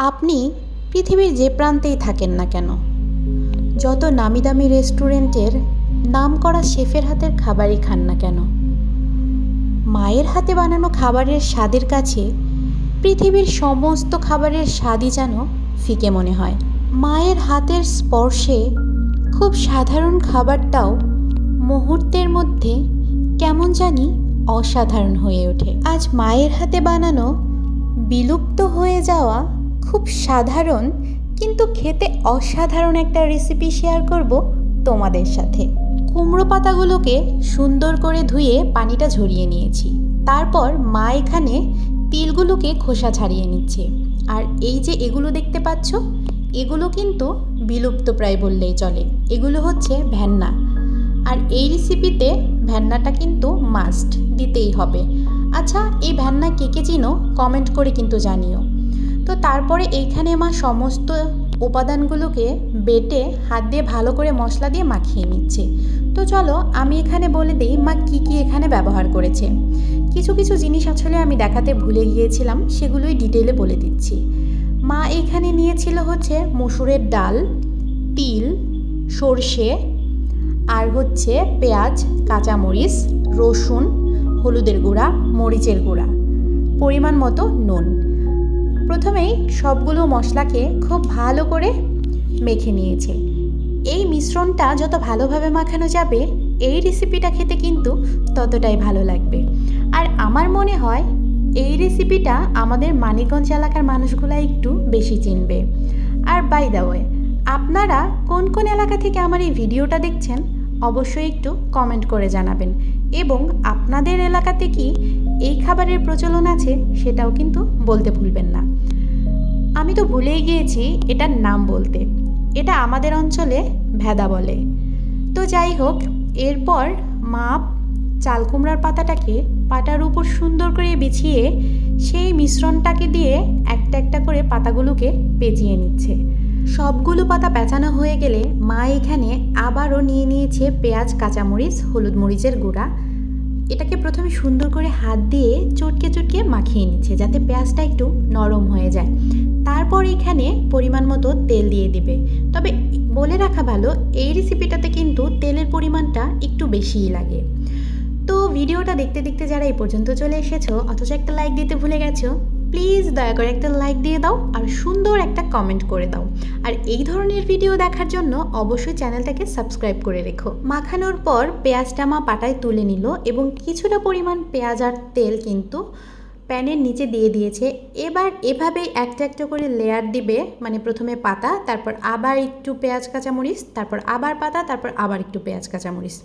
আপনি পৃথিবীর যে প্রান্তেই থাকেন না কেন, যত নামি দামি রেস্টুরেন্টের নামকরা শেফের হাতের খাবারই খান না কেন, মায়ের হাতে বানানো খাবারের স্বাদের কাছে পৃথিবীর সমস্ত খাবারের স্বাদই যেন ফিকে মনে হয়। মায়ের হাতের স্পর্শে খুব সাধারণ খাবারটাও মুহূর্তের মধ্যে কেমন জানি অসাধারণ হয়ে ওঠে। আজ মায়ের হাতে বানানো বিলুপ্ত হয়ে যাওয়া খুব সাধারণ কিন্তু খেতে অসাধারণ একটা রেসিপি শেয়ার করব তোমাদের সাথে। কুমড়ো পাতাগুলোকে সুন্দর করে ধুয়ে পানিটা ঝরিয়ে নিয়েছি। তারপর মা এখানে তিলগুলোকে খোসা ছাড়িয়ে নিচ্ছে। আর এই যে এগুলো দেখতে পাচ্ছ, এগুলো কিন্তু বিলুপ্ত প্রায় বললেই চলে। এগুলো হচ্ছে ভ্যান্না। আর এই রেসিপিতে ভ্যান্নাটা কিন্তু মাস্ট দিতেই হবে। আচ্ছা, এই ভ্যান্না কে কে চিনো কমেন্ট করে কিন্তু জানিও। তো তারপরে এইখানে মা সমস্ত উপাদানগুলোকে বেটে হাত দিয়ে ভালো করে মশলা দিয়ে মাখিয়ে নিচ্ছে। তো চলো আমি এখানে বলে দিই মা কী কী এখানে ব্যবহার করেছে। কিছু কিছু জিনিস আসলে আমি দেখাতে ভুলে গিয়েছিলাম, সেগুলোই ডিটেলে বলে দিচ্ছি। মা এখানে নিয়েছিল হচ্ছে মসুরের ডাল, তিল, সর্ষে, আর হচ্ছে পেঁয়াজ, কাঁচামরিচ, রসুন, হলুদের গুঁড়া, মরিচের গুঁড়া, পরিমাণ মতো নুন। প্রথমেই সবগুলো মশলাকে খুব ভালো করে মেখে নিয়েছে। এই মিশ্রণটা যত ভালোভাবে মাখানো যাবে এই রেসিপিটা খেতে কিন্তু ততটাই ভালো লাগবে। আর আমার মনে হয় এই রেসিপিটা আমাদের মানিকগঞ্জ এলাকার মানুষগুলো একটু বেশি চিনবে। আর বাই দ্য ওয়ে, আপনারা কোন কোন এলাকা থেকে আমার এই ভিডিওটা দেখছেন অবশ্যই একটু কমেন্ট করে জানাবেন। এবং আপনাদের এলাকাতে কি এই খাবারের প্রচলন আছে সেটাও কিন্তু বলতে ভুলবেন না। আমি তো ভুলেই গিয়েছি এটার নাম বলতে। এটা আমাদের অঞ্চলে ভেদা বলে। তো যাই হোক, এরপর মা চাল কুমড়ার পাতাটাকে পাটার উপর সুন্দর করে বিছিয়ে সেই মিশ্রণটাকে দিয়ে একটা একটা করে পাতাগুলোকে পেঁচিয়ে নিচ্ছে। সবগুলো পাতা পেঁচানো হয়ে গেলে মা এখানে আবারও নিয়ে নিয়েছে পেঁয়াজ, কাঁচামরিচ, হলুদ মরিচের গুঁড়া। এটাকে প্রথমে সুন্দর করে হাত দিয়ে চটকে চটকে মাখিয়ে নিচ্ছে যাতে পেঁয়াজটা একটু নরম হয়ে যায়। তারপর এখানে পরিমাণ মতো তেল দিয়ে দিবে। তবে বলে রাখা ভালো, এই রেসিপিটাতে কিন্তু তেলের পরিমাণটা একটু বেশিই লাগে। তো ভিডিওটা দেখতে দেখতে যারা এই পর্যন্ত চলে এসেছো অথচ একটা লাইক দিতে ভুলে গেছো, প্লিজ দয়া করে একটা লাইক দিয়ে দাও আর সুন্দর একটা কমেন্ট করে দাও। আর এই ধরনের ভিডিও দেখার জন্য অবশ্যই চ্যানেলটাকে সাবস্ক্রাইব করে রেখো। মাখানোর পর পেঁয়াজটা মা পাটায় তুলে নিল এবং কিছুটা পরিমাণ পেঁয়াজ আর তেল কিন্তু প্যানের নিচে দিয়ে দিয়েছে। এবার এভাবেই একটা একটা করে লেয়ার দিবে, মানে প্রথমে পাতা, তারপর আবার একটু পেঁয়াজ কাঁচামরিচ, তারপর আবার পাতা, তারপর আবার একটু পেঁয়াজ কাঁচামরিচ।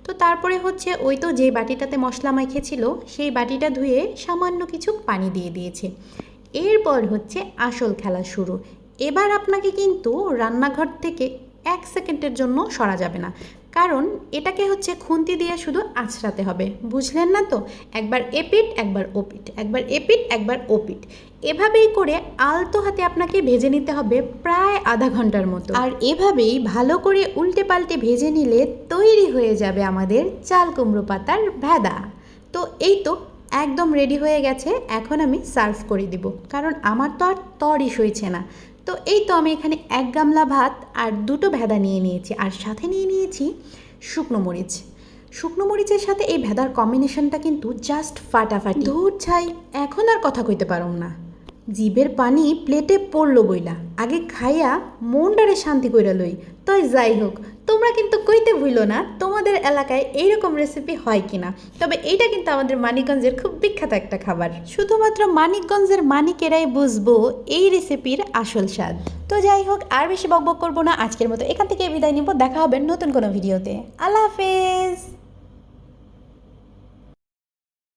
তো তারপরে হচ্ছে ওই তো যে বাটিটাতে মশলা মাখিয়েছিল সেই বাটিটা ধুয়ে সামান্য কিছু পানি দিয়ে দিয়েছে। এরপর হচ্ছে আসল খেলা শুরু। এবার আপনাকে কিন্তু রান্নাঘর থেকে 1 সেকেন্ডের জন্য সরা যাবে না, কারণ এটাকে হচ্ছে খুন্তি দিয়ে শুধু আঁচড়াতে হবে, বুঝলেন না তো? একবার এপিট একবার ওপিট, একবার এপিট একবার ওপিট, এভাবেই করে আলতো হাতে আপনাকে ভেজে নিতে হবে প্রায় আধা ঘন্টার মতো। আর এভাবেই ভালো করে উল্টে পাল্টে ভেজে নিলে তৈরি হয়ে যাবে আমাদের চাল কুমড়ো পাতার ভেদা। তো এই তো একদম রেডি হয়ে গেছে। এখন আমি সার্ভ করে দিব, কারণ আমার তো আর তরই সইছে না। তো এই তো আমি এখানে 1 গামলা ভাত আর 2টো ভেদা নিয়ে নিয়েছি, আর সাথে নিয়ে নিয়েছি শুকনো মরিচ। শুকনো মরিচের সাথে এই ভেদার কম্বিনেশনটা কিন্তু জাস্ট ফাটাফাটি। ধুর ছাই, এখন আর কথা কইতে পারুম না, জিভের পানি প্লেটে পড়লো বইলা। আগে খাইয়া মনটারে শান্তি কইরা লই। তাই যাই হোক, তোমরা কিন্তু কইতে ভুলো না তোমাদের এলাকায় এইরকম রেসিপি হয় কিনা। তবে এইটা কিন্তু আমাদের মানিকগঞ্জের খুব বিখ্যাত একটা খাবার। শুধুমাত্র মানিকগঞ্জের মানিকেরাই বুঝবো এই রেসিপির আসল স্বাদ। তো যাই হোক, আর বেশি বকবক করবো না, আজকের মতো এখান থেকে বিদায় নিব। দেখা হবে নতুন কোনো ভিডিওতে। আল্লাহ হাফেজ।